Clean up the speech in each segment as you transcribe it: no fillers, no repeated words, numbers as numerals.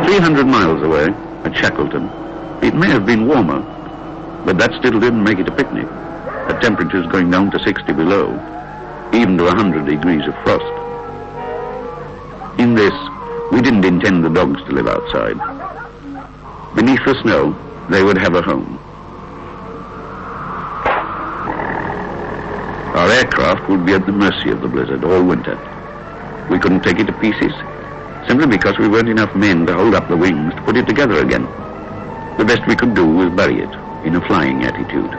300 miles away, at Shackleton, it may have been warmer, but that still didn't make it a picnic, at temperatures going down to 60 below, even to 100 degrees of frost. In this, we didn't intend the dogs to live outside. Beneath the snow, they would have a home. Our aircraft would be at the mercy of the blizzard all winter. We couldn't take it to pieces, simply because we weren't enough men to hold up the wings to put it together again. The best we could do was bury it in a flying attitude.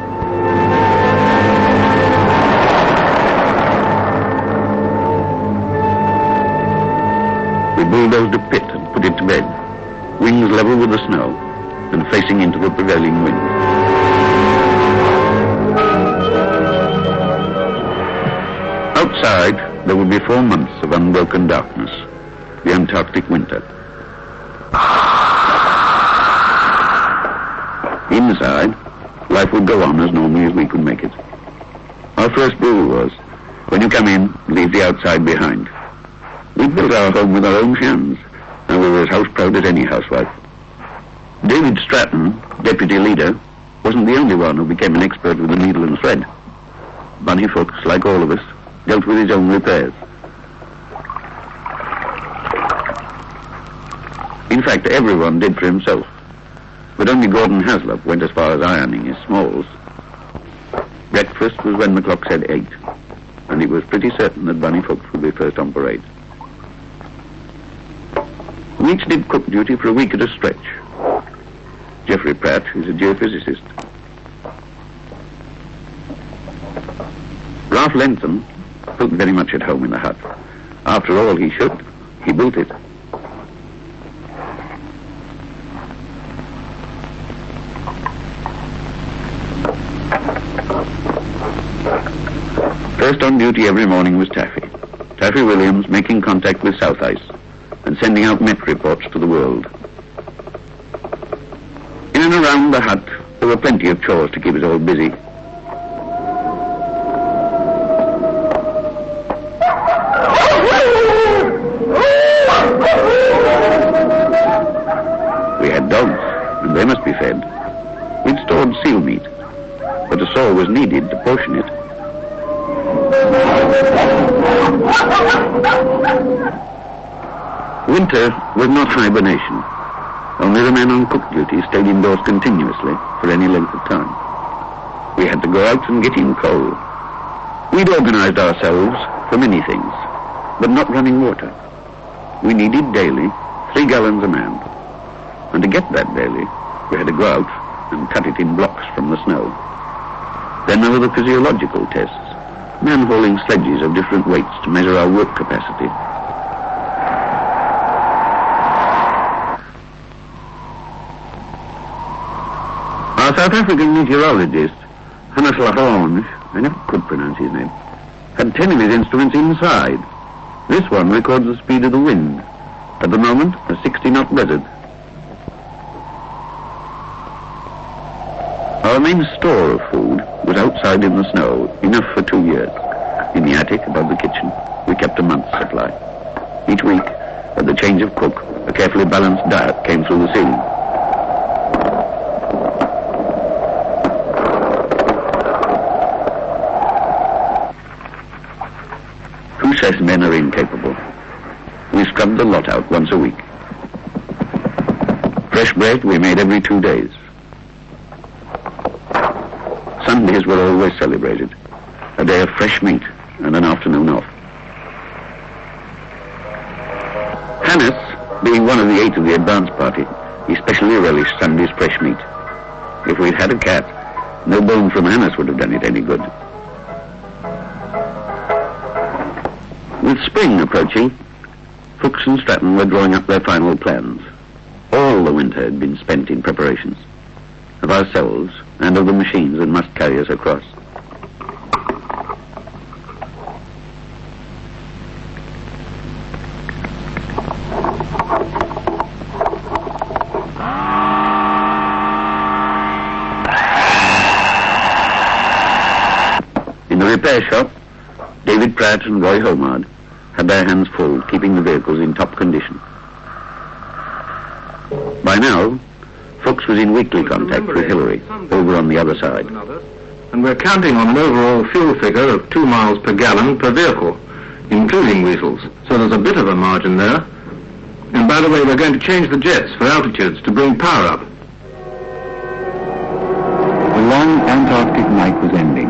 We bulldozed a pit and put it to bed, wings level with the snow and facing into the prevailing wind. Outside, there would be 4 months of unbroken darkness, the Antarctic winter. Inside, life would go on as normally as we could make it. Our first rule was, when you come in, leave the outside behind. We built our home with our own hands, and we were as house-proud as any housewife. David Stratton, deputy leader, wasn't the only one who became an expert with the needle and thread. Bunny Fuchs, like all of us, dealt with his own repairs. In fact, everyone did for himself, but only Gordon Haslop went as far as ironing his smalls. Breakfast was when the clock said 8, and it was pretty certain that Bunny Fuchs would be first on parade. We each did cook duty for a week at a stretch. Geoffrey Pratt is a geophysicist. Ralph Lenton felt very much at home in the hut. After all, he should. He built it. First on duty every morning was Taffy. Taffy Williams making contact with South Ice and sending out Met reports to the world. In and around the hut, there were plenty of chores to keep us all busy. We had dogs, and they must be fed. We'd stored seal meat, but a saw was needed to portion it. Winter was not hibernation. Only the men on cook duty stayed indoors continuously for any length of time. We had to go out and get in coal. We'd organized ourselves for many things, but not running water. We needed daily 3 gallons a man. And to get that daily, we had to go out and cut it in blocks from the snow. Then there were the physiological tests, men hauling sledges of different weights to measure our work capacity. Our South African meteorologist, Hannes Lahorn, I never could pronounce his name, had 10 of his instruments inside. This one records the speed of the wind, at the moment a 60-knot blizzard. Our main store of food was outside in the snow, enough for 2 years. In the attic above the kitchen, we kept a month's supply. Each week, at the change of cook, a carefully balanced diet came through the ceiling. Who says men are incapable? We scrubbed the lot out once a week. Fresh bread we made every 2 days. Sundays were always celebrated, a day of fresh meat and an afternoon off. Hannes, being one of the 8 of the advance party, especially relished Sunday's fresh meat. If we'd had a cat, no bone from Hannes would have done it any good. With spring approaching, Fuchs and Stratton were drawing up their final plans. All the winter had been spent in preparations, of ourselves and of the machines that must carry us across. In the repair shop, David Pratt and Roy Homard had their hands full keeping the vehicles in top condition. By now, Fuchs was in weekly contact with Hillary, over on the other side. And we're counting on an overall fuel figure of 2 miles per gallon per vehicle, including weasels. So there's a bit of a margin there. And by the way, we're going to change the jets for altitudes to bring power up. The long Antarctic night was ending.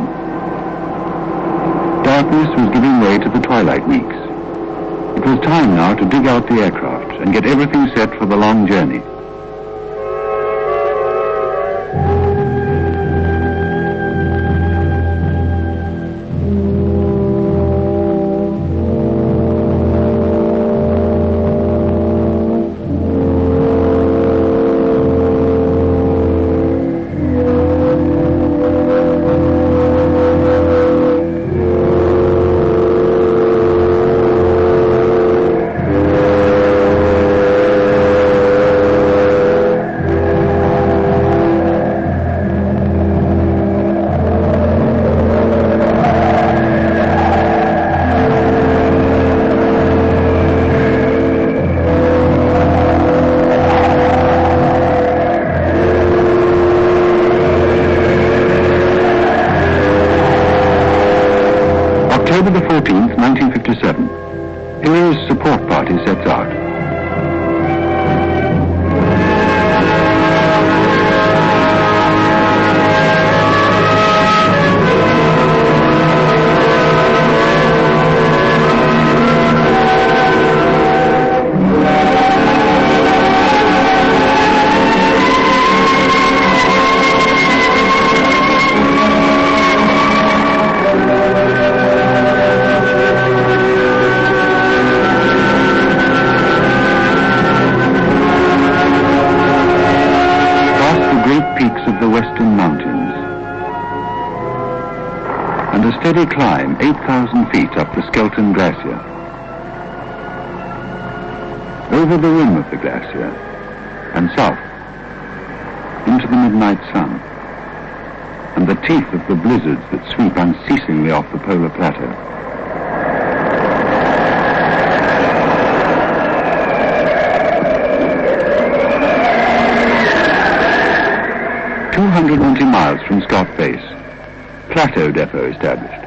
Darkness was giving way to the twilight weeks. It was time now to dig out the aircraft and get everything set for the long journey. October the 14th, 1957. Hillary's support party sets out. Peaks of the western mountains, and a steady climb 8,000 feet up the Skelton Glacier. Over the rim of the glacier and south into the midnight sun and the teeth of the blizzards that sweep unceasingly off the polar plateau. ...220 miles from Scott Base, Plateau Depot established.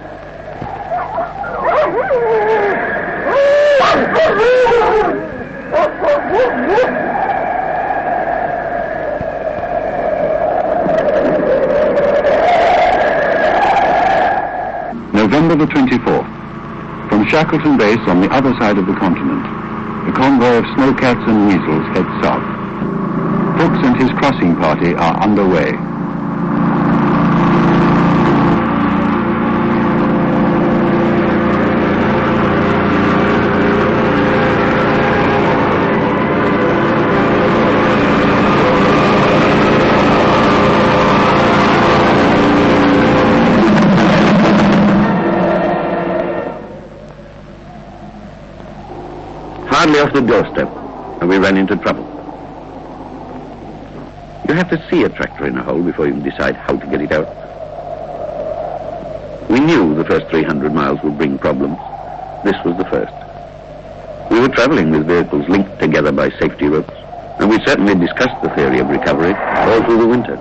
November the 24th. From Shackleton Base on the other side of the continent, the convoy of snowcats and weasels heads south. Fuchs and his crossing party are underway. Hardly off the doorstep, and we ran into trouble. You have to see a tractor in a hole before you can decide how to get it out. We knew the first 300 miles would bring problems. This was the first. We were traveling with vehicles linked together by safety ropes, and we certainly discussed the theory of recovery all through the winter.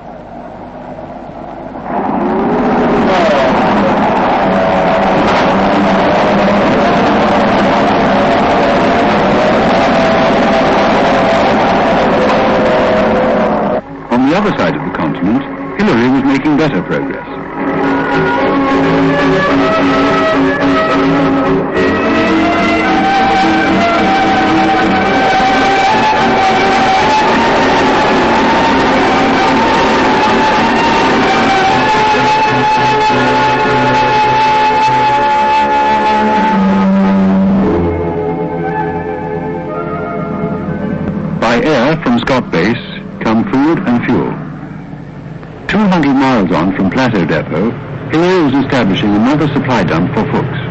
On the other side of the continent, Hillary was making better progress. By air from Scott Base come food and fuel. 200 miles on from Plateau Depot, Hillary was establishing another supply dump for Fuchs.